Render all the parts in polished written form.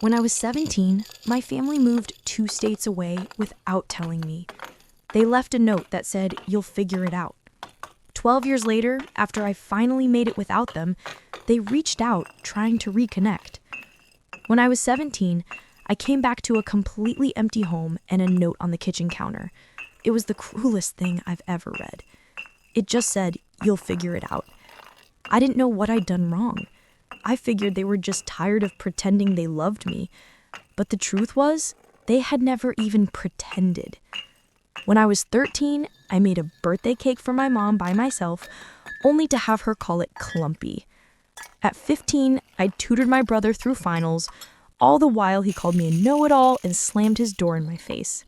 When I was 17, my family moved 2 states away without telling me. They left a note that said, "You'll figure it out." 12 years later, after I finally made it without them, they reached out trying to reconnect. When I was 17, I came back to a completely empty home and a note on the kitchen counter. It was the cruelest thing I've ever read. It just said, "You'll figure it out." I didn't know what I'd done wrong. I figured they were just tired of pretending they loved me. But the truth was, they had never even pretended. When I was 13, I made a birthday cake for my mom by myself, only to have her call it clumpy. At 15, I tutored my brother through finals. All the while, he called me a know-it-all and slammed his door in my face.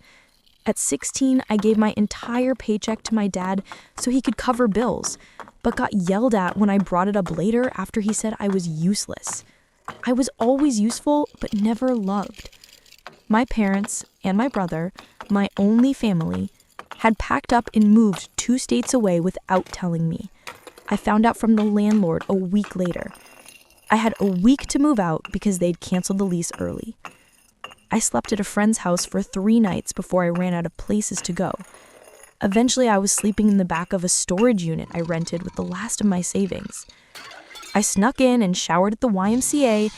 At 16, I gave my entire paycheck to my dad so he could cover bills, but got yelled at when I brought it up later after he said I was useless. I was always useful, but never loved. My parents and my brother, my only family, had packed up and moved 2 states away without telling me. I found out from the landlord a week later. I had a week to move out because they'd canceled the lease early. I slept at a friend's house for 3 nights before I ran out of places to go. Eventually, I was sleeping in the back of a storage unit I rented with the last of my savings. I snuck in and showered at the YMCA,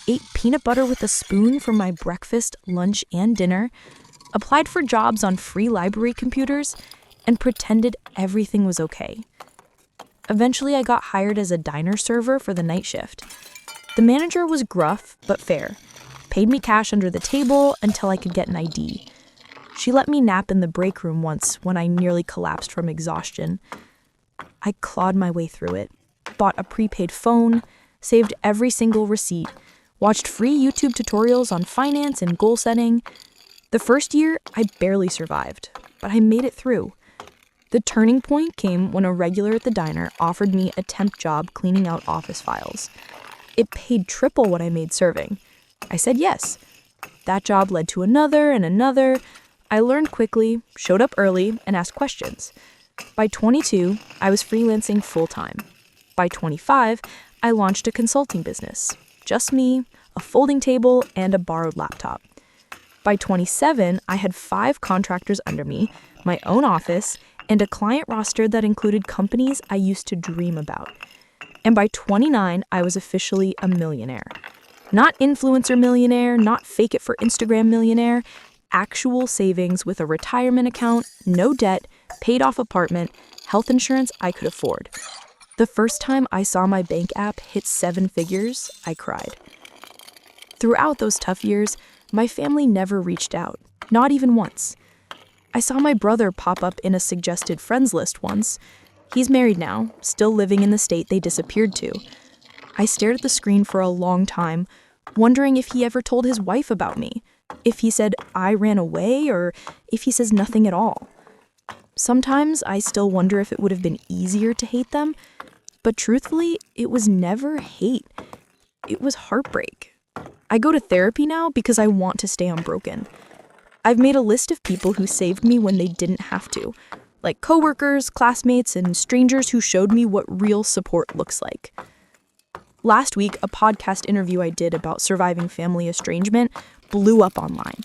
ate peanut butter with a spoon for my breakfast, lunch, and dinner, applied for jobs on free library computers, and pretended everything was okay. Eventually, I got hired as a diner server for the night shift. The manager was gruff, but fair. Paid me cash under the table until I could get an ID. She let me nap in the break room once when I nearly collapsed from exhaustion. I clawed my way through it, bought a prepaid phone, saved every single receipt, watched free YouTube tutorials on finance and goal setting. The first year, I barely survived, but I made it through. The turning point came when a regular at the diner offered me a temp job cleaning out office files. It paid triple what I made serving. I said yes. That job led to another and another. I learned quickly, showed up early, and asked questions. By 22, I was freelancing full-time. By 25, I launched a consulting business. Just me, a folding table, and a borrowed laptop. By 27, I had 5 contractors under me, my own office, and a client roster that included companies I used to dream about. And by 29, I was officially a millionaire. Not influencer millionaire, not fake it for Instagram millionaire, actual savings with a retirement account, no debt, paid off apartment, health insurance I could afford. The first time I saw my bank app hit 7 figures, I cried. Throughout those tough years, my family never reached out, not even once. I saw my brother pop up in a suggested friends list once. He's married now, still living in the state they disappeared to. I stared at the screen for a long time, wondering if he ever told his wife about me, if he said I ran away, or if he says nothing at all. Sometimes I still wonder if it would have been easier to hate them, but truthfully, it was never hate. It was heartbreak. I go to therapy now because I want to stay unbroken. I've made a list of people who saved me when they didn't have to, like coworkers, classmates, and strangers who showed me what real support looks like. Last week, a podcast interview I did about surviving family estrangement blew up online.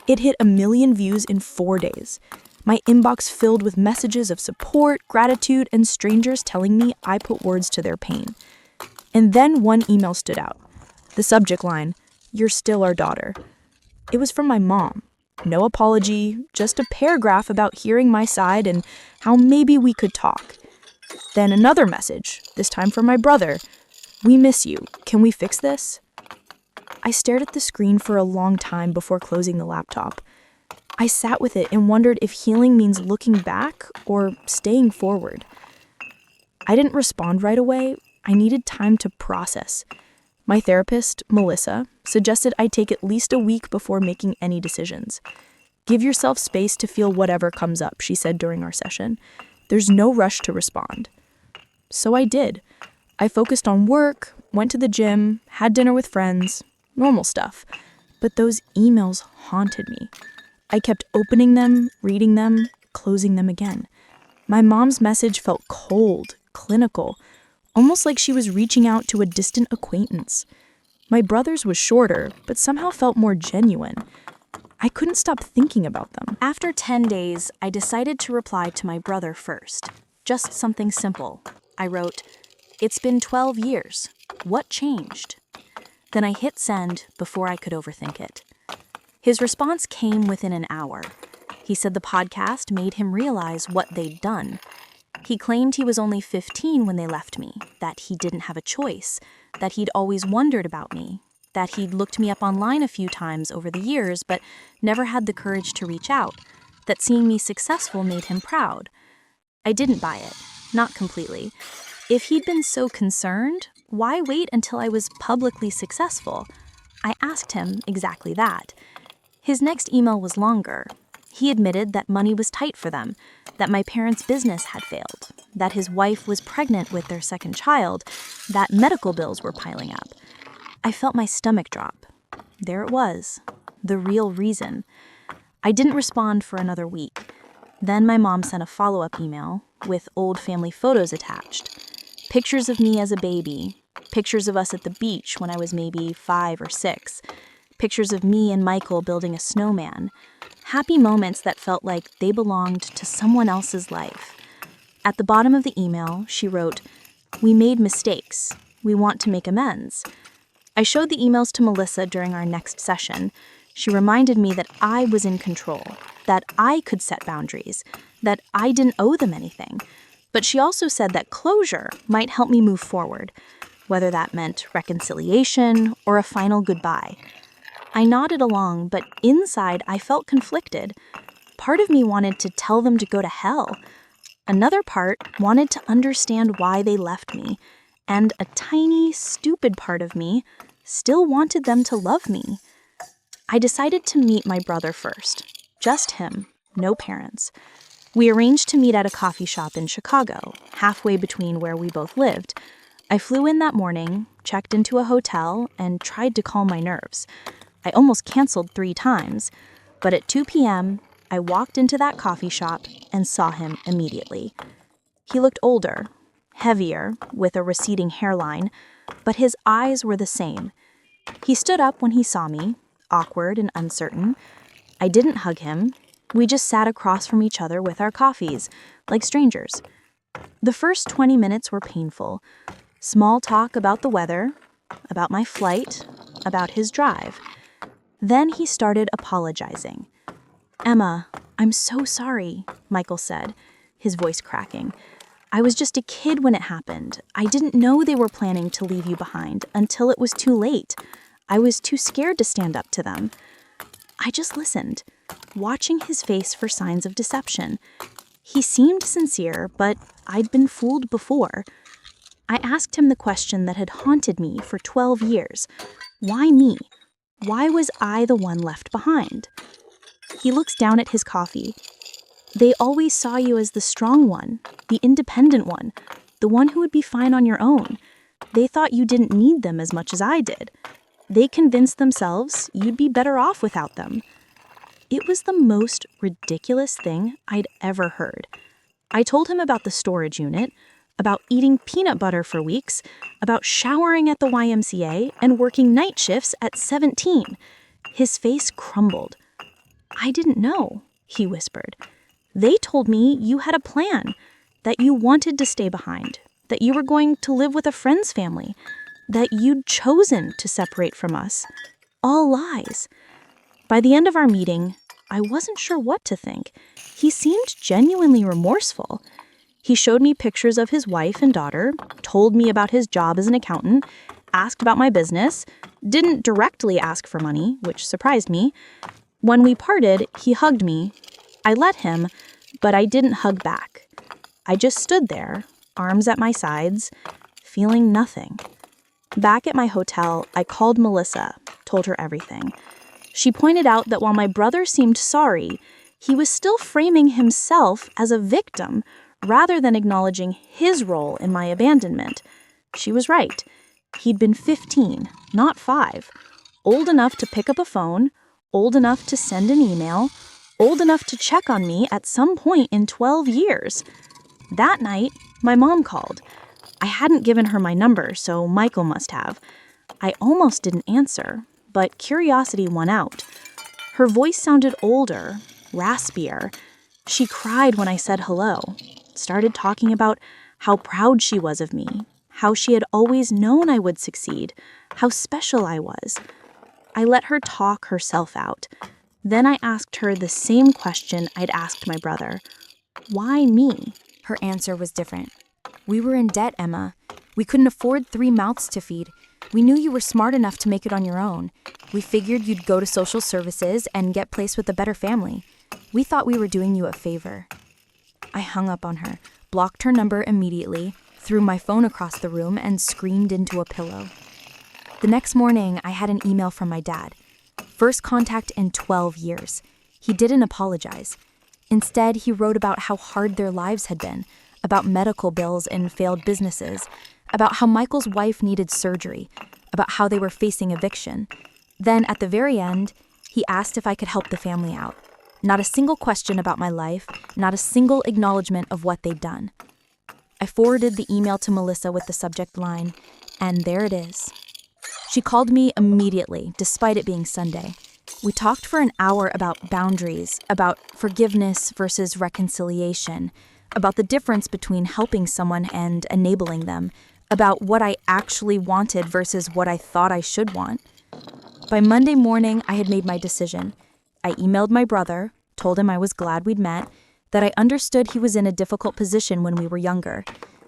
It hit 1 million views in 4 days. My inbox filled with messages of support, gratitude, and strangers telling me I put words to their pain. And then one email stood out. The subject line, "You're still our daughter." It was from my mom. No apology, just a paragraph about hearing my side and how maybe we could talk. Then another message, this time from my brother. "We miss you. Can we fix this?" I stared at the screen for a long time before closing the laptop. I sat with it and wondered if healing means looking back or staying forward. I didn't respond right away. I needed time to process. My therapist, Melissa, suggested I take at least a week before making any decisions. "Give yourself space to feel whatever comes up," she said during our session. "There's no rush to respond." So I did. I focused on work, went to the gym, had dinner with friends, normal stuff. But those emails haunted me. I kept opening them, reading them, closing them again. My mom's message felt cold, clinical, almost like she was reaching out to a distant acquaintance. My brother's was shorter, but somehow felt more genuine. I couldn't stop thinking about them. After 10 days, I decided to reply to my brother first. Just something simple. I wrote, "It's been 12 years. What changed?" Then I hit send before I could overthink it. His response came within an hour. He said the podcast made him realize what they'd done. He claimed he was only 15 when they left me, that he didn't have a choice, that he'd always wondered about me, that he'd looked me up online a few times over the years but never had the courage to reach out, that seeing me successful made him proud. I didn't buy it, not completely. If he'd been so concerned, why wait until I was publicly successful? I asked him exactly that. His next email was longer. He admitted that money was tight for them, that my parents' business had failed, that his wife was pregnant with their second child, that medical bills were piling up. I felt my stomach drop. There it was, the real reason. I didn't respond for another week. Then my mom sent a follow-up email with old family photos attached. Pictures of me as a baby, pictures of us at the beach when I was maybe 5 or 6, pictures of me and Michael building a snowman, happy moments that felt like they belonged to someone else's life. At the bottom of the email, she wrote, "We made mistakes. We want to make amends." I showed the emails to Melissa during our next session. She reminded me that I was in control, that I could set boundaries, that I didn't owe them anything. But she also said that closure might help me move forward, whether that meant reconciliation or a final goodbye. I nodded along, but inside I felt conflicted. Part of me wanted to tell them to go to hell. Another part wanted to understand why they left me. And a tiny, stupid part of me still wanted them to love me. I decided to meet my brother first. Just him, no parents. We arranged to meet at a coffee shop in Chicago, halfway between where we both lived. I flew in that morning, checked into a hotel, and tried to calm my nerves. I almost canceled 3 times, but at 2 p.m., I walked into that coffee shop and saw him immediately. He looked older, heavier, with a receding hairline, but his eyes were the same. He stood up when he saw me, awkward and uncertain. I didn't hug him. We just sat across from each other with our coffees, like strangers. The first 20 minutes were painful. Small talk about the weather, about my flight, about his drive. Then he started apologizing. "Emma, I'm so sorry," Michael said, his voice cracking. "I was just a kid when it happened. I didn't know they were planning to leave you behind until it was too late. I was too scared to stand up to them." I just listened, watching his face for signs of deception. He seemed sincere, but I'd been fooled before. I asked him the question that had haunted me for 12 years. Why me? Why was I the one left behind? He looks down at his coffee. "They always saw you as the strong one, the independent one, the one who would be fine on your own. They thought you didn't need them as much as I did. They convinced themselves you'd be better off without them." It was the most ridiculous thing I'd ever heard. I told him about the storage unit, about eating peanut butter for weeks, about showering at the YMCA and working night shifts at 17. His face crumbled. "I didn't know," he whispered. "They told me you had a plan, that you wanted to stay behind, that you were going to live with a friend's family, that you'd chosen to separate from us. All lies." By the end of our meeting, I wasn't sure what to think. He seemed genuinely remorseful. He showed me pictures of his wife and daughter, told me about his job as an accountant, asked about my business, didn't directly ask for money, which surprised me. When we parted, he hugged me. I let him, but I didn't hug back. I just stood there, arms at my sides, feeling nothing. Back at my hotel, I called Melissa, told her everything. She pointed out that while my brother seemed sorry, he was still framing himself as a victim rather than acknowledging his role in my abandonment. She was right. He'd been 15, not 5, old enough to pick up a phone, old enough to send an email, old enough to check on me at some point in 12 years. That night, my mom called. I hadn't given her my number, so Michael must have. I almost didn't answer, but curiosity won out. Her voice sounded older, raspier. She cried when I said hello, started talking about how proud she was of me, how she had always known I would succeed, how special I was. I let her talk herself out. Then I asked her the same question I'd asked my brother. Why me? Her answer was different. We were in debt, Emma. We couldn't afford 3 mouths to feed. We knew you were smart enough to make it on your own. We figured you'd go to social services and get placed with a better family. We thought we were doing you a favor. I hung up on her, blocked her number immediately, threw my phone across the room, and screamed into a pillow. The next morning, I had an email from my dad. First contact in 12 years. He didn't apologize. Instead, he wrote about how hard their lives had been, about medical bills and failed businesses, about how Michael's wife needed surgery, about how they were facing eviction. Then, at the very end, he asked if I could help the family out. Not a single question about my life, not a single acknowledgement of what they'd done. I forwarded the email to Melissa with the subject line, and there it is. She called me immediately, despite it being Sunday. We talked for an hour about boundaries, about forgiveness versus reconciliation, about the difference between helping someone and enabling them, about what I actually wanted versus what I thought I should want. By Monday morning, I had made my decision. I emailed my brother, told him I was glad we'd met, that I understood he was in a difficult position when we were younger,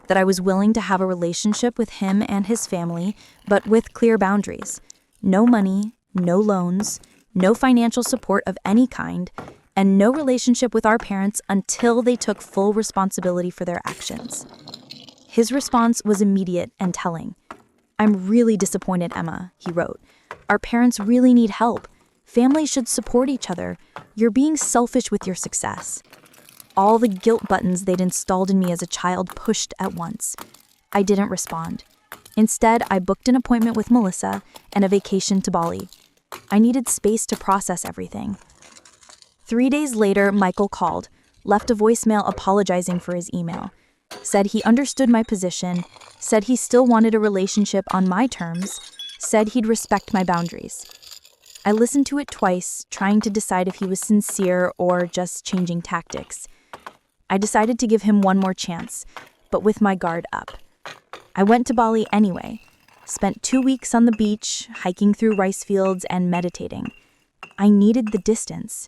that I was willing to have a relationship with him and his family, but with clear boundaries. No money, no loans, no financial support of any kind, and no relationship with our parents until they took full responsibility for their actions. His response was immediate and telling. "I'm really disappointed, Emma," he wrote. "Our parents really need help. Families should support each other. You're being selfish with your success." All the guilt buttons they'd installed in me as a child pushed at once. I didn't respond. Instead, I booked an appointment with Melissa and a vacation to Bali. I needed space to process everything. 3 days later, Michael called, left a voicemail apologizing for his email, said he understood my position, said he still wanted a relationship on my terms, said he'd respect my boundaries. I listened to it twice, trying to decide if he was sincere or just changing tactics. I decided to give him one more chance, but with my guard up. I went to Bali anyway, spent 2 weeks on the beach, hiking through rice fields and meditating. I needed the distance.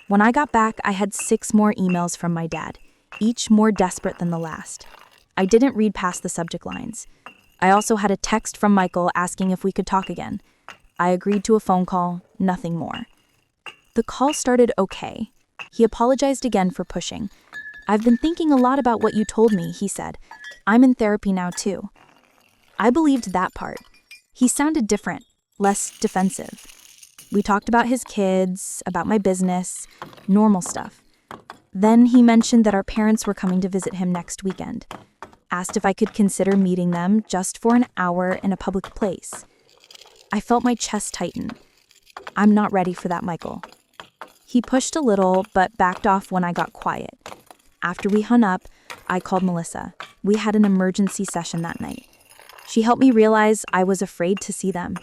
When I got back, I had 6 more emails from my dad, each more desperate than the last. I didn't read past the subject lines. I also had a text from Michael asking if we could talk again. I agreed to a phone call, nothing more. The call started okay. He apologized again for pushing. "I've been thinking a lot about what you told me," he said. "I'm in therapy now too." I believed that part. He sounded different, less defensive. We talked about his kids, about my business, normal stuff. Then he mentioned that our parents were coming to visit him next weekend. Asked if I could consider meeting them just for an hour in a public place. I felt my chest tighten. "I'm not ready for that, Michael." He pushed a little, but backed off when I got quiet. After we hung up, I called Melissa. We had an emergency session that night. She helped me realize I was afraid to see them.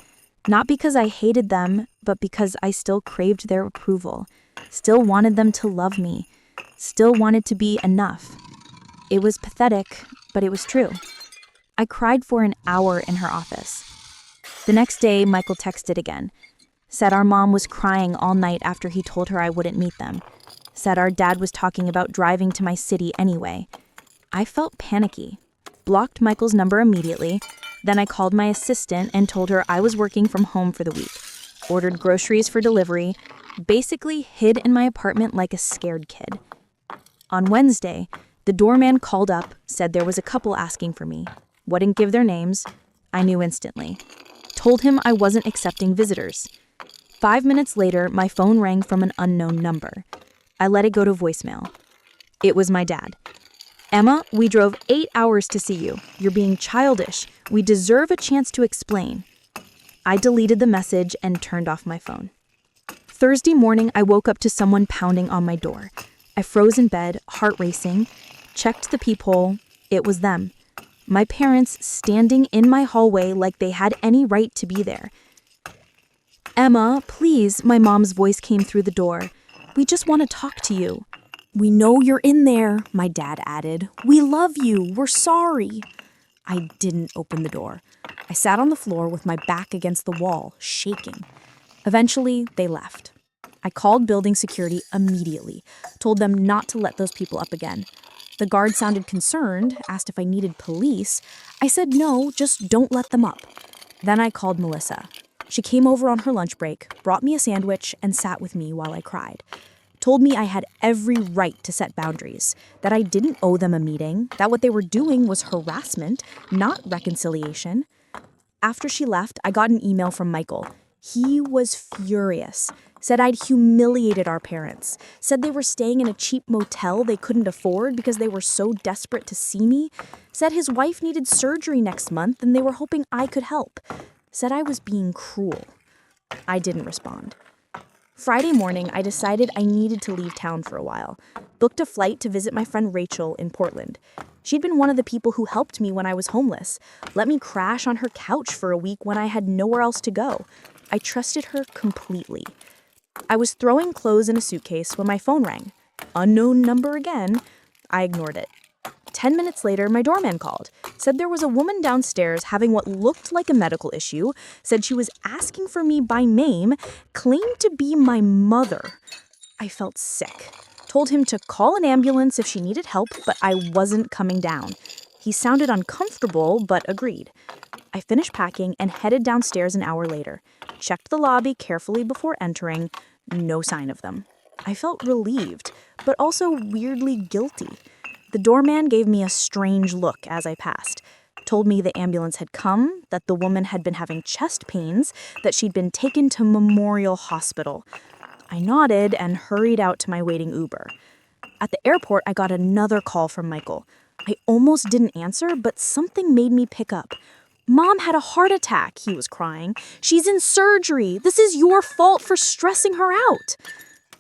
Not because I hated them, but because I still craved their approval, still wanted them to love me, still wanted to be enough. It was pathetic, but it was true. I cried for an hour in her office. The next day, Michael texted again. Said our mom was crying all night after he told her I wouldn't meet them. Said our dad was talking about driving to my city anyway. I felt panicky. Blocked Michael's number immediately. Then I called my assistant and told her I was working from home for the week. Ordered groceries for delivery. Basically hid in my apartment like a scared kid. On Wednesday, the doorman called up, said there was a couple asking for me. Wouldn't give their names. I knew instantly. Told him I wasn't accepting visitors. 5 minutes later, my phone rang from an unknown number. I let it go to voicemail. It was my dad. "Emma, we drove 8 hours to see you. You're being childish. We deserve a chance to explain." I deleted the message and turned off my phone. Thursday morning, I woke up to someone pounding on my door. I froze in bed, heart racing, checked the peephole. It was them. My parents standing in my hallway like they had any right to be there. "Emma, please," my mom's voice came through the door. "We just want to talk to you." "We know you're in there," my dad added. "We love you. We're sorry." I didn't open the door. I sat on the floor with my back against the wall, shaking. Eventually, they left. I called building security immediately, told them not to let those people up again. The guard sounded concerned, asked if I needed police. I said no, just don't let them up. Then I called Melissa. She came over on her lunch break, brought me a sandwich, and sat with me while I cried. Told me I had every right to set boundaries, that I didn't owe them a meeting, that what they were doing was harassment, not reconciliation. After she left, I got an email from Michael. He was furious, said I'd humiliated our parents, said they were staying in a cheap motel they couldn't afford because they were so desperate to see me, said his wife needed surgery next month and they were hoping I could help, said I was being cruel. I didn't respond. Friday morning, I decided I needed to leave town for a while. Booked a flight to visit my friend Rachel in Portland. She'd been one of the people who helped me when I was homeless, let me crash on her couch for a week when I had nowhere else to go. I trusted her completely. I was throwing clothes in a suitcase when my phone rang. Unknown number again. I ignored it. 10 minutes later, my doorman called, said there was a woman downstairs having what looked like a medical issue, said she was asking for me by name, claimed to be my mother. I felt sick. Told him to call an ambulance if she needed help, but I wasn't coming down. He sounded uncomfortable, but agreed. I finished packing and headed downstairs an hour later. Checked the lobby carefully before entering. No sign of them. I felt relieved, but also weirdly guilty. The doorman gave me a strange look as I passed. Told me the ambulance had come, that the woman had been having chest pains, that she'd been taken to Memorial Hospital. I nodded and hurried out to my waiting Uber. At the airport, I got another call from Michael. I almost didn't answer, but something made me pick up. "Mom had a heart attack," he was crying. "She's in surgery. This is your fault for stressing her out."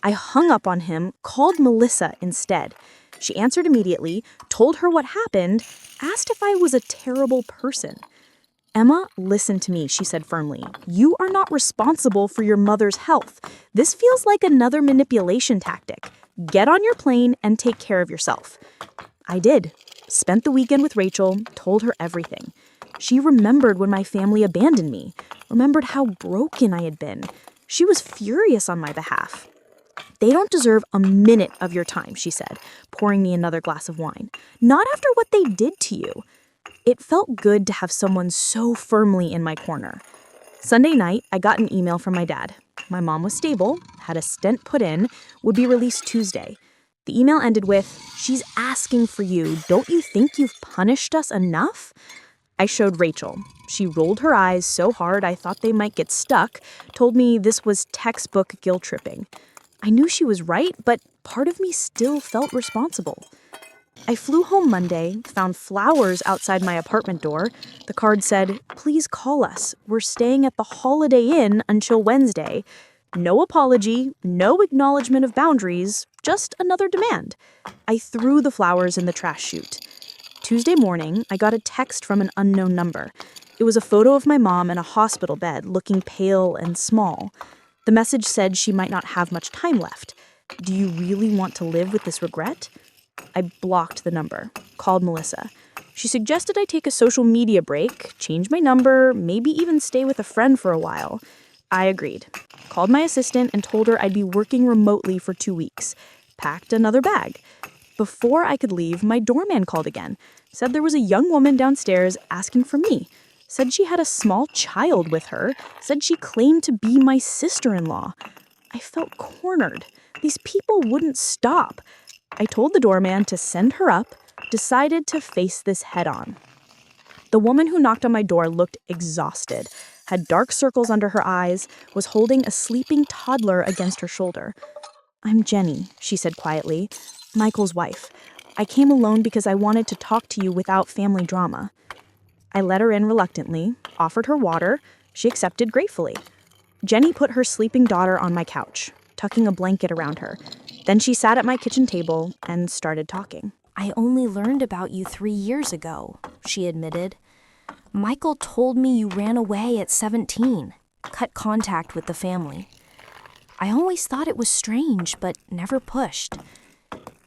I hung up on him, called Melissa instead. She answered immediately, told her what happened, asked if I was a terrible person. "Emma, listen to me," she said firmly. "You are not responsible for your mother's health. This feels like another manipulation tactic. Get on your plane and take care of yourself." I did. Spent the weekend with Rachel, told her everything. She remembered when my family abandoned me, remembered how broken I had been. She was furious on my behalf. "They don't deserve a minute of your time," she said, pouring me another glass of wine. "Not after what they did to you." It felt good to have someone so firmly in my corner. Sunday night, I got an email from my dad. My mom was stable, had a stent put in, would be released Tuesday. The email ended with, "She's asking for you. Don't you think you've punished us enough?" I showed Rachel. She rolled her eyes so hard I thought they might get stuck, told me this was textbook guilt tripping. I knew she was right, but part of me still felt responsible. I flew home Monday, found flowers outside my apartment door. The card said, "Please call us. We're staying at the Holiday Inn until Wednesday." No apology, no acknowledgement of boundaries, just another demand. I threw the flowers in the trash chute. Tuesday morning, I got a text from an unknown number. It was a photo of my mom in a hospital bed, looking pale and small. The message said she might not have much time left. "Do you really want to live with this regret?" I blocked the number, called Melissa. She suggested I take a social media break, change my number, maybe even stay with a friend for a while. I agreed. Called my assistant and told her I'd be working remotely for 2 weeks. Packed another bag. Before I could leave, my doorman called again. Said there was a young woman downstairs asking for me. Said she had a small child with her. Said she claimed to be my sister-in-law. I felt cornered. These people wouldn't stop. I told the doorman to send her up, decided to face this head-on. The woman who knocked on my door looked exhausted, had dark circles under her eyes, was holding a sleeping toddler against her shoulder. "I'm Jenny," she said quietly, "Michael's wife. I came alone because I wanted to talk to you without family drama." I let her in reluctantly, offered her water. She accepted gratefully. Jenny put her sleeping daughter on my couch, tucking a blanket around her. Then she sat at my kitchen table and started talking. I only learned about you 3 years ago, she admitted. Michael told me you ran away at 17, cut contact with the family. I always thought it was strange, but never pushed.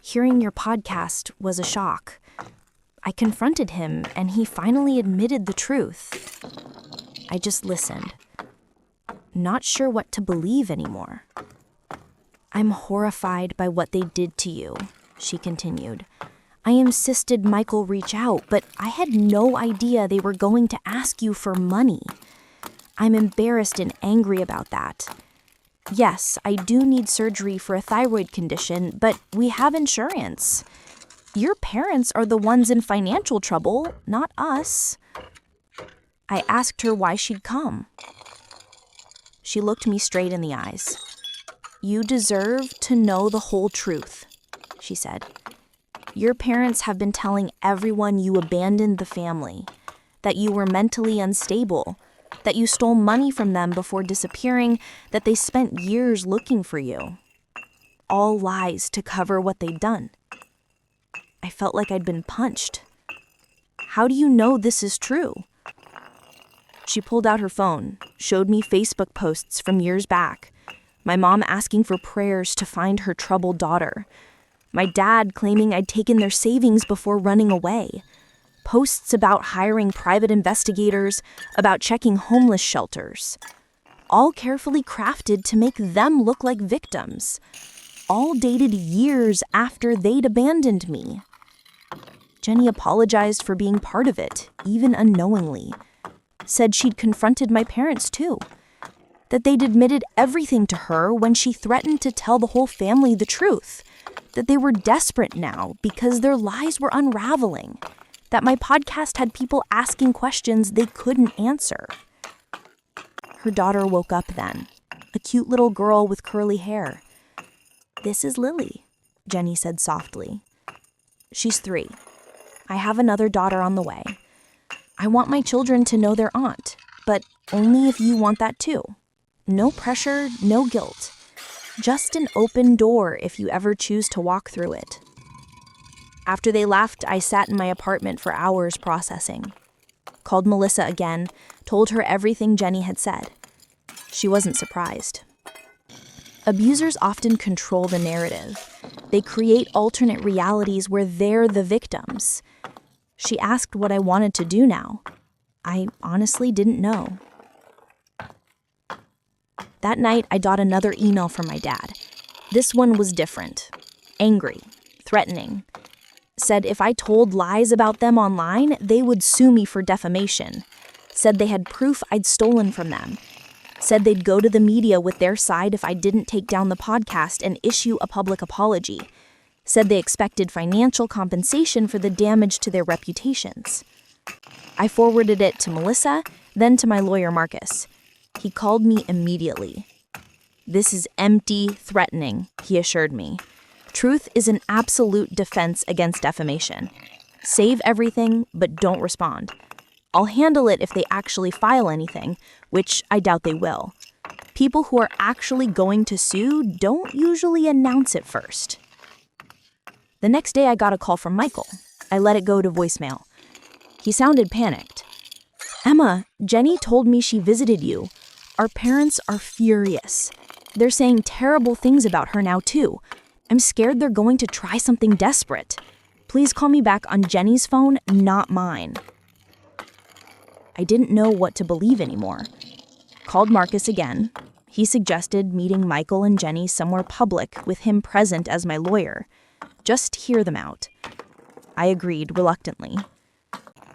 Hearing your podcast was a shock. I confronted him, and he finally admitted the truth. I just listened, not sure what to believe anymore. I'm horrified by what they did to you, she continued. I insisted Michael reach out, but I had no idea they were going to ask you for money. I'm embarrassed and angry about that. Yes, I do need surgery for a thyroid condition, but we have insurance. Your parents are the ones in financial trouble, not us. I asked her why she'd come. She looked me straight in the eyes. You deserve to know the whole truth, she said. Your parents have been telling everyone you abandoned the family, that you were mentally unstable, that you stole money from them before disappearing, that they spent years looking for you. All lies to cover what they'd done. I felt like I'd been punched. How do you know this is true? She pulled out her phone, showed me Facebook posts from years back. My mom asking for prayers to find her troubled daughter. My dad claiming I'd taken their savings before running away. Posts about hiring private investigators, about checking homeless shelters. All carefully crafted to make them look like victims. All dated years after they'd abandoned me. Jenny apologized for being part of it, even unknowingly. Said she'd confronted my parents too. That they'd admitted everything to her when she threatened to tell the whole family the truth. That they were desperate now because their lies were unraveling. That my podcast had people asking questions they couldn't answer. Her daughter woke up then, a cute little girl with curly hair. This is Lily, Jenny said softly. She's 3. I have another daughter on the way. I want my children to know their aunt, but only if you want that too. No pressure, no guilt. Just an open door if you ever choose to walk through it. After they left, I sat in my apartment for hours processing. Called Melissa again, told her everything Jenny had said. She wasn't surprised. Abusers often control the narrative. They create alternate realities where they're the victims. She asked what I wanted to do now. I honestly didn't know. That night, I got another email from my dad. This one was different. Angry, threatening. Said if I told lies about them online, they would sue me for defamation. Said they had proof I'd stolen from them. Said they'd go to the media with their side if I didn't take down the podcast and issue a public apology. Said they expected financial compensation for the damage to their reputations. I forwarded it to Melissa, then to my lawyer Marcus. He called me immediately. This is empty threatening, he assured me. Truth is an absolute defense against defamation. Save everything, but don't respond. I'll handle it if they actually file anything, which I doubt they will. People who are actually going to sue don't usually announce it first. The next day I got a call from Michael. I let it go to voicemail. He sounded panicked. Emma, Jenny told me she visited you. Our parents are furious. They're saying terrible things about her now too. I'm scared they're going to try something desperate. Please call me back on Jenny's phone, not mine. I didn't know what to believe anymore. Called Marcus again. He suggested meeting Michael and Jenny somewhere public with him present as my lawyer. Just hear them out. I agreed reluctantly.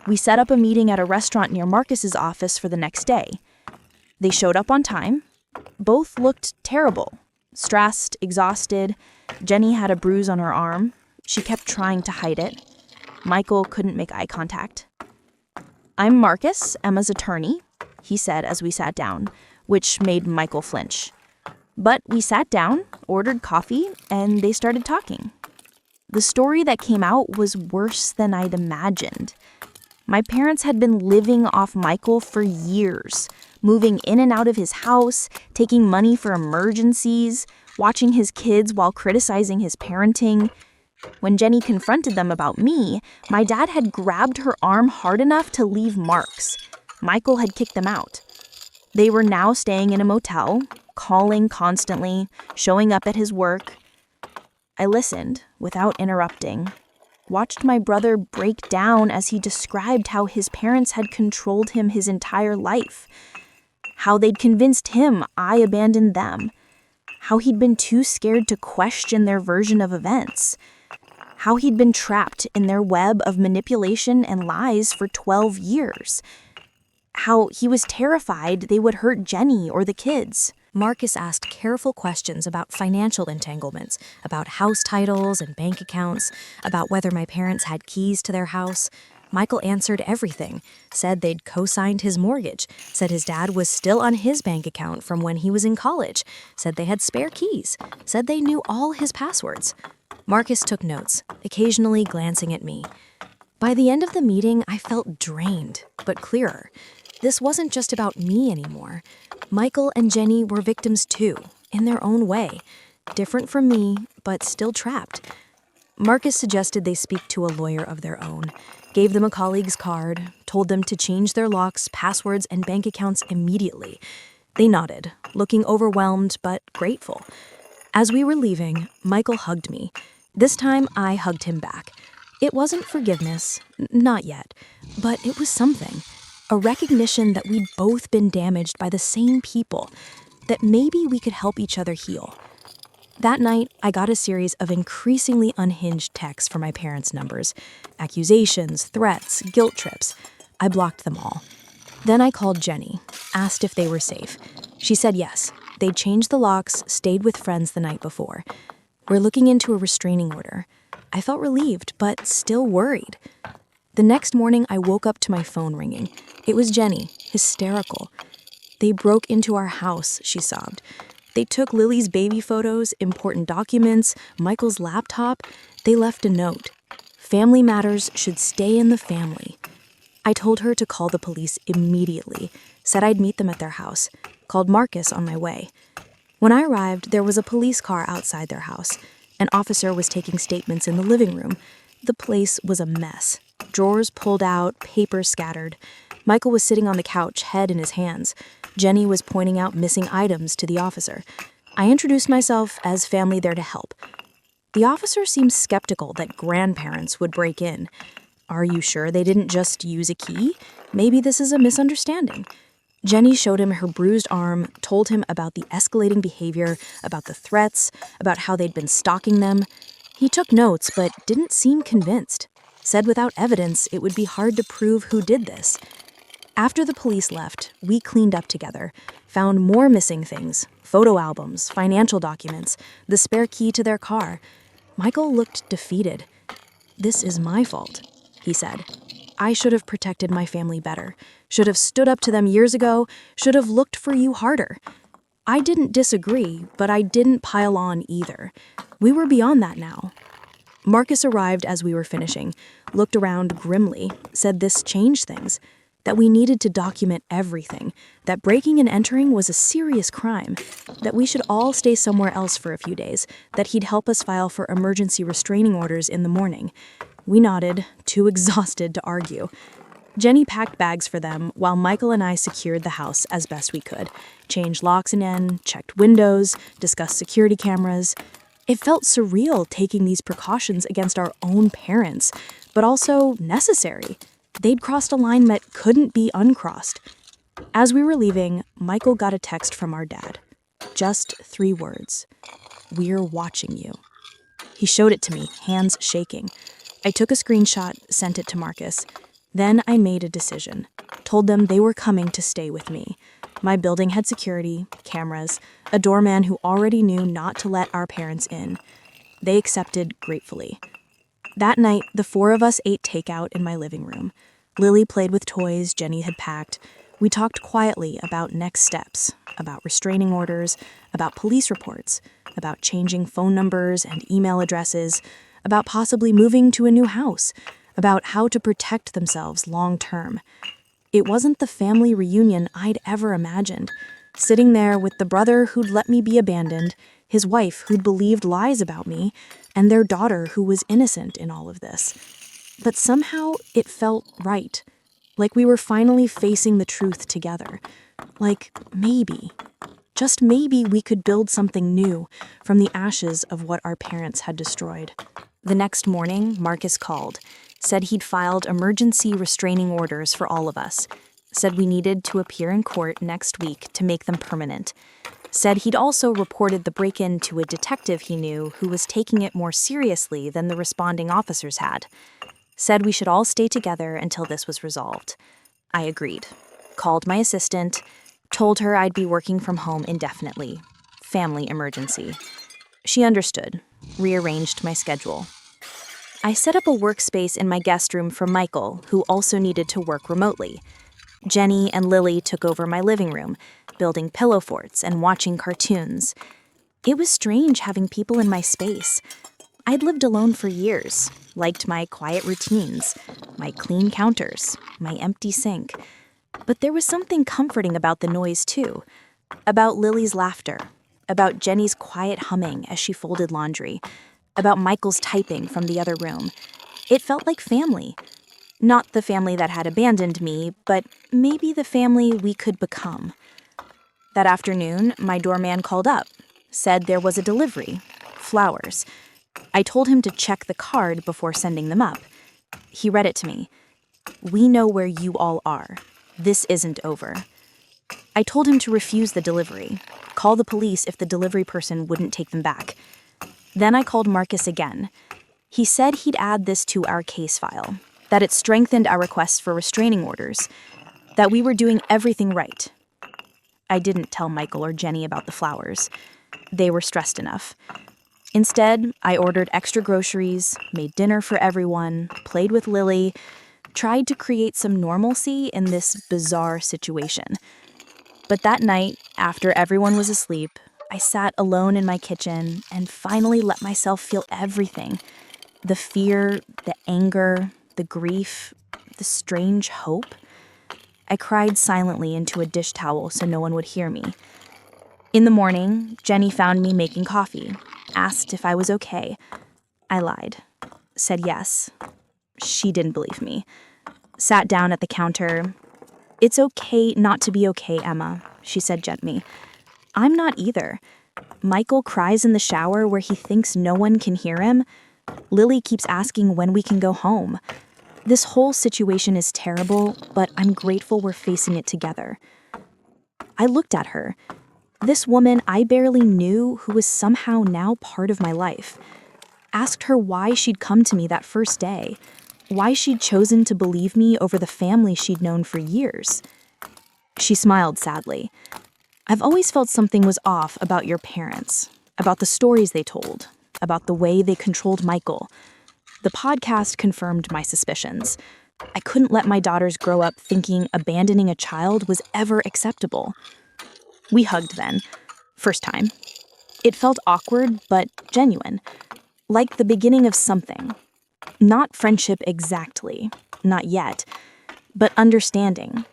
We set up a meeting at a restaurant near Marcus's office for the next day. They showed up on time. Both looked terrible. Stressed, exhausted. Jenny had a bruise on her arm. She kept trying to hide it. Michael couldn't make eye contact. I'm Marcus, Emma's attorney, he said as we sat down, which made Michael flinch. But we sat down, ordered coffee, and they started talking. The story that came out was worse than I'd imagined. My parents had been living off Michael for years, moving in and out of his house, taking money for emergencies, watching his kids while criticizing his parenting. When Jenny confronted them about me, my dad had grabbed her arm hard enough to leave marks. Michael had kicked them out. They were now staying in a motel, calling constantly, showing up at his work. I listened without interrupting, watched my brother break down as he described how his parents had controlled him his entire life, how they'd convinced him I abandoned them, how he'd been too scared to question their version of events, how he'd been trapped in their web of manipulation and lies for 12 years, how he was terrified they would hurt Jenny or the kids. Marcus asked careful questions about financial entanglements, about house titles and bank accounts, about whether my parents had keys to their house. Michael answered everything, said they'd co-signed his mortgage, said his dad was still on his bank account from when he was in college, said they had spare keys, said they knew all his passwords. Marcus took notes, occasionally glancing at me. By the end of the meeting, I felt drained, but clearer. This wasn't just about me anymore. Michael and Jenny were victims too, in their own way. Different from me, but still trapped. Marcus suggested they speak to a lawyer of their own, gave them a colleague's card, told them to change their locks, passwords, and bank accounts immediately. They nodded, looking overwhelmed but grateful. As we were leaving, Michael hugged me. This time, I hugged him back. It wasn't forgiveness, not yet, but it was something. A recognition that we'd both been damaged by the same people, that maybe we could help each other heal. That night, I got a series of increasingly unhinged texts from my parents' numbers. Accusations, threats, guilt trips. I blocked them all. Then I called Jenny, asked if they were safe. She said yes. They'd changed the locks, stayed with friends the night before. We're looking into a restraining order. I felt relieved, but still worried. The next morning, I woke up to my phone ringing. It was Jenny, hysterical. They broke into our house, she sobbed. They took Lily's baby photos, important documents, Michael's laptop. They left a note. Family matters should stay in the family. I told her to call the police immediately, said I'd meet them at their house, called Marcus on my way. When I arrived, there was a police car outside their house. An officer was taking statements in the living room. The place was a mess. Drawers pulled out, papers scattered. Michael was sitting on the couch, head in his hands. Jenny was pointing out missing items to the officer. I introduced myself as family there to help. The officer seemed skeptical that grandparents would break in. Are you sure they didn't just use a key? Maybe this is a misunderstanding. Jenny showed him her bruised arm, told him about the escalating behavior, about the threats, about how they'd been stalking them. He took notes, but didn't seem convinced. Said without evidence, it would be hard to prove who did this. After the police left, we cleaned up together, found more missing things, photo albums, financial documents, the spare key to their car. Michael looked defeated. "This is my fault," he said. "I should have protected my family better, should have stood up to them years ago, should have looked for you harder." I didn't disagree, but I didn't pile on either. We were beyond that now. Marcus arrived as we were finishing, looked around grimly, said this changed things, that we needed to document everything, that breaking and entering was a serious crime, that we should all stay somewhere else for a few days, that he'd help us file for emergency restraining orders in the morning. We nodded, too exhausted to argue. Jenny packed bags for them while Michael and I secured the house as best we could, changed locks in, checked windows, discussed security cameras. It felt surreal taking these precautions against our own parents, but also necessary. They'd crossed a line that couldn't be uncrossed. As we were leaving, Michael got a text from our dad. Just 3 words. "We're watching you." He showed it to me, hands shaking. I took a screenshot, sent it to Marcus. Then I made a decision. Told them they were coming to stay with me. My building had security, cameras, a doorman who already knew not to let our parents in. They accepted gratefully. That night, the 4 of us ate takeout in my living room. Lily played with toys Jenny had packed. We talked quietly about next steps, about restraining orders, about police reports, about changing phone numbers and email addresses, about possibly moving to a new house, about how to protect themselves long term. It wasn't the family reunion I'd ever imagined. Sitting there with the brother who'd let me be abandoned, his wife who'd believed lies about me, and their daughter who was innocent in all of this. But somehow it felt right, like we were finally facing the truth together. Like maybe, just maybe we could build something new from the ashes of what our parents had destroyed. The next morning, Marcus called, said he'd filed emergency restraining orders for all of us, said we needed to appear in court next week to make them permanent, said he'd also reported the break-in to a detective he knew who was taking it more seriously than the responding officers had, said we should all stay together until this was resolved. I agreed, called my assistant, told her I'd be working from home indefinitely. Family emergency. She understood, rearranged my schedule. I set up a workspace in my guest room for Michael, who also needed to work remotely. Jenny and Lily took over my living room, building pillow forts and watching cartoons. It was strange having people in my space. I'd lived alone for years, liked my quiet routines, my clean counters, my empty sink. But there was something comforting about the noise, too. About Lily's laughter, about Jenny's quiet humming as she folded laundry, about Michael's typing from the other room. It felt like family. Not the family that had abandoned me, but maybe the family we could become. That afternoon, my doorman called up, said there was a delivery, flowers. I told him to check the card before sending them up. He read it to me. "We know where you all are. This isn't over." I told him to refuse the delivery, call the police if the delivery person wouldn't take them back. Then I called Marcus again. He said he'd add this to our case file, that it strengthened our requests for restraining orders, that we were doing everything right. I didn't tell Michael or Jenny about the flowers. They were stressed enough. Instead, I ordered extra groceries, made dinner for everyone, played with Lily, tried to create some normalcy in this bizarre situation. But that night, after everyone was asleep, I sat alone in my kitchen and finally let myself feel everything. The fear, the anger, the grief, the strange hope. I cried silently into a dish towel so no one would hear me. In the morning, Jenny found me making coffee, asked if I was okay. I lied, said yes. She didn't believe me. Sat down at the counter. "It's okay not to be okay, Emma," she said gently. "I'm not either. Michael cries in the shower where he thinks no one can hear him. Lily keeps asking when we can go home. This whole situation is terrible, but I'm grateful we're facing it together." I looked at her. This woman I barely knew who was somehow now part of my life. Asked her why she'd come to me that first day, why she'd chosen to believe me over the family she'd known for years. She smiled sadly. "I've always felt something was off about your parents, about the stories they told, about the way they controlled Michael. The podcast confirmed my suspicions. I couldn't let my daughters grow up thinking abandoning a child was ever acceptable." We hugged then. First time. It felt awkward, but genuine. Like the beginning of something. Not friendship exactly, not yet, but understanding,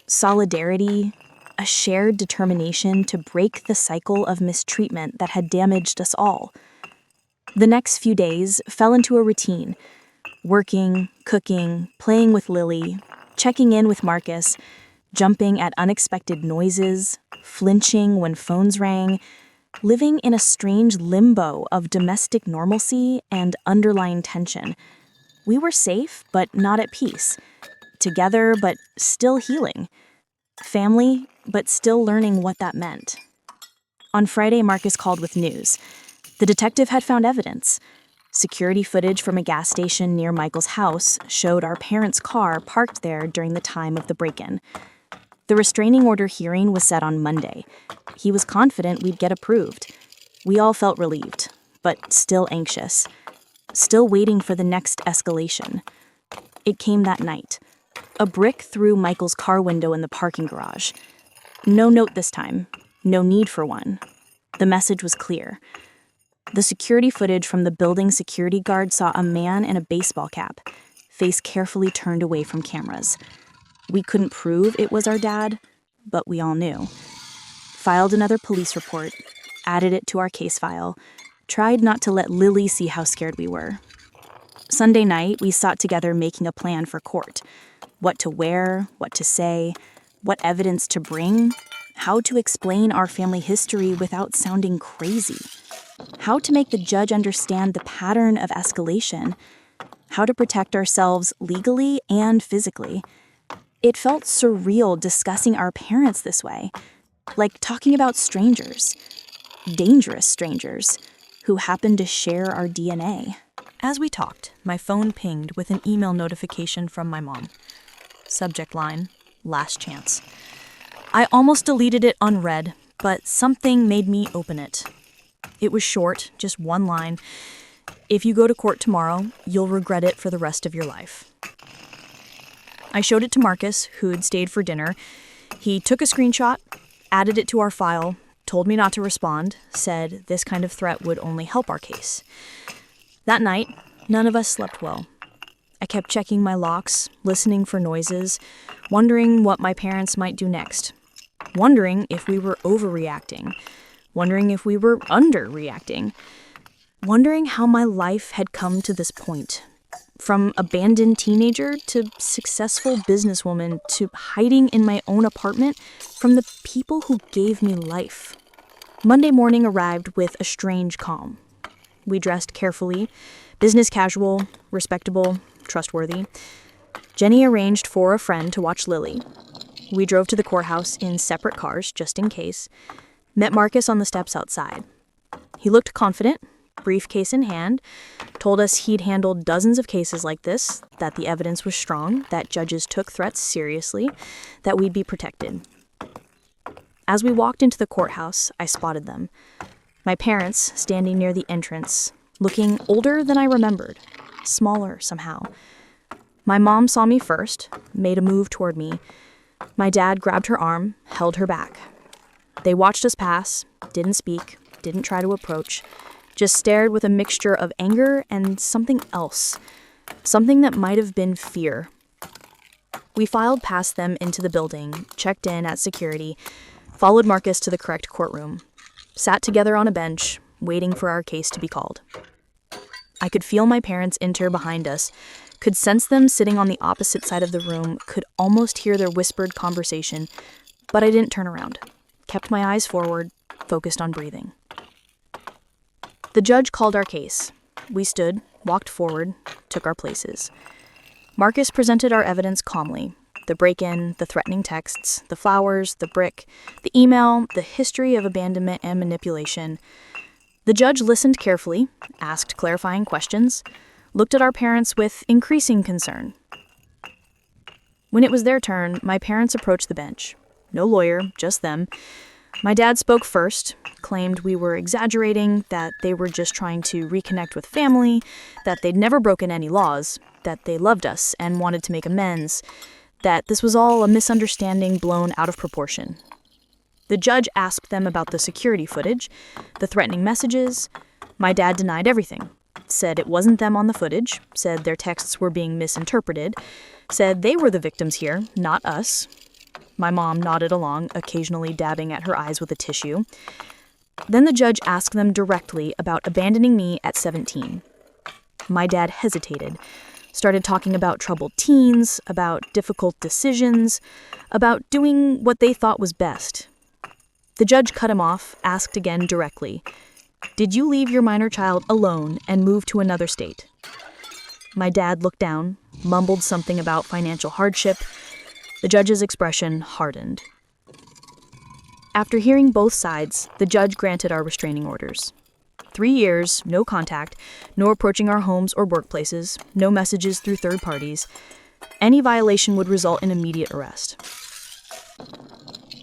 solidarity, a shared determination to break the cycle of mistreatment that had damaged us all. The next few days fell into a routine. Working, cooking, playing with Lily, checking in with Marcus, jumping at unexpected noises, flinching when phones rang, living in a strange limbo of domestic normalcy and underlying tension. We were safe, but not at peace. Together, but still healing. Family, but still learning what that meant. On Friday, Marcus called with news. The detective had found evidence. Security footage from a gas station near Michael's house showed our parents' car parked there during the time of the break-in. The restraining order hearing was set on Monday. He was confident we'd get approved. We all felt relieved, but still anxious. Still waiting for the next escalation. It came that night. A brick through Michael's car window in the parking garage. No note this time. No need for one. The message was clear. The security footage from the building security guard saw a man in a baseball cap, face carefully turned away from cameras. We couldn't prove it was our dad, but we all knew. Filed another police report, added it to our case file, tried not to let Lily see how scared we were. Sunday night, we sat together making a plan for court. What to wear, what to say, what evidence to bring, how to explain our family history without sounding crazy, how to make the judge understand the pattern of escalation, how to protect ourselves legally and physically. It felt surreal discussing our parents this way, like talking about strangers, dangerous strangers, who happen to share our DNA. As we talked, my phone pinged with an email notification from my mom. Subject line, last chance. I almost deleted it unread, but something made me open it. It was short, just one line. If you go to court tomorrow, you'll regret it for the rest of your life. I showed it to Marcus, who'd stayed for dinner. He took a screenshot, added it to our file, told me not to respond, said this kind of threat would only help our case. That night, none of us slept well. I kept checking my locks, listening for noises, wondering what my parents might do next, wondering if we were overreacting, wondering if we were underreacting, wondering how my life had come to this point. From abandoned teenager to successful businesswoman to hiding in my own apartment from the people who gave me life. Monday morning arrived with a strange calm. We dressed carefully, business casual, respectable, trustworthy. Jenny arranged for a friend to watch Lily. We drove to the courthouse in separate cars, just in case. Met Marcus on the steps outside. He looked confident, briefcase in hand, told us he'd handled dozens of cases like this, that the evidence was strong, that judges took threats seriously, that we'd be protected. As we walked into the courthouse, I spotted them. My parents standing near the entrance, looking older than I remembered, smaller somehow. My mom saw me first, made a move toward me. My dad grabbed her arm, held her back. They watched us pass, didn't speak, didn't try to approach, just stared with a mixture of anger and something else, something that might have been fear. We filed past them into the building, checked in at security, followed Marcus to the correct courtroom, sat together on a bench, waiting for our case to be called. I could feel my parents enter behind us, could sense them sitting on the opposite side of the room, could almost hear their whispered conversation, but I didn't turn around, kept my eyes forward, focused on breathing. The judge called our case. We stood, walked forward, took our places. Marcus presented our evidence calmly. The break-in, the threatening texts, the flowers, the brick, the email, the history of abandonment and manipulation. The judge listened carefully, asked clarifying questions, looked at our parents with increasing concern. When it was their turn, my parents approached the bench. No lawyer, just them. My dad spoke first, claimed we were exaggerating, that they were just trying to reconnect with family, that they'd never broken any laws, that they loved us and wanted to make amends, that this was all a misunderstanding blown out of proportion. The judge asked them about the security footage, the threatening messages. My dad denied everything, said it wasn't them on the footage, said their texts were being misinterpreted, said they were the victims here, not us. My mom nodded along, occasionally dabbing at her eyes with a tissue. Then the judge asked them directly about abandoning me at 17. My dad hesitated, started talking about troubled teens, about difficult decisions, about doing what they thought was best. The judge cut him off, asked again directly, "Did you leave your minor child alone and move to another state?" My dad looked down, mumbled something about financial hardship. The judge's expression hardened. After hearing both sides, the judge granted our restraining orders. 3 years, no contact, no approaching our homes or workplaces, no messages through third parties. Any violation would result in immediate arrest.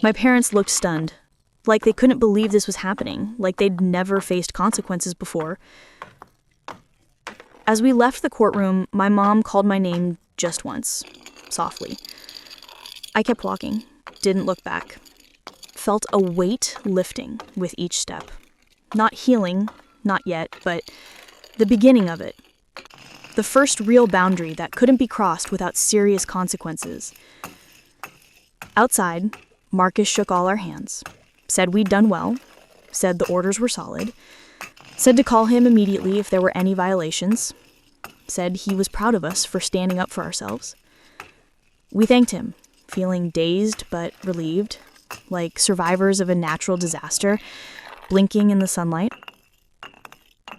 My parents looked stunned, like they couldn't believe this was happening, like they'd never faced consequences before. As we left the courtroom, my mom called my name just once, softly. I kept walking, didn't look back. Felt a weight lifting with each step. Not healing, not yet, but the beginning of it. The first real boundary that couldn't be crossed without serious consequences. Outside, Marcus shook all our hands, said we'd done well, said the orders were solid. Said to call him immediately if there were any violations. Said he was proud of us for standing up for ourselves. We thanked him, feeling dazed but relieved, like survivors of a natural disaster, blinking in the sunlight.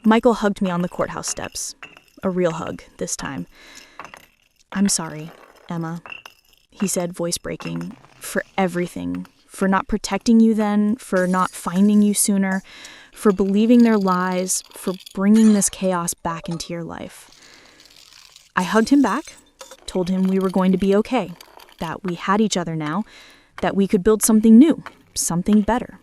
Michael hugged me on the courthouse steps. A real hug, this time. "I'm sorry, Emma," he said, voice breaking, "for everything. For not protecting you then, for not finding you sooner, for believing their lies, for bringing this chaos back into your life." I hugged him back, told him we were going to be okay, that we had each other now, that we could build something new, something better.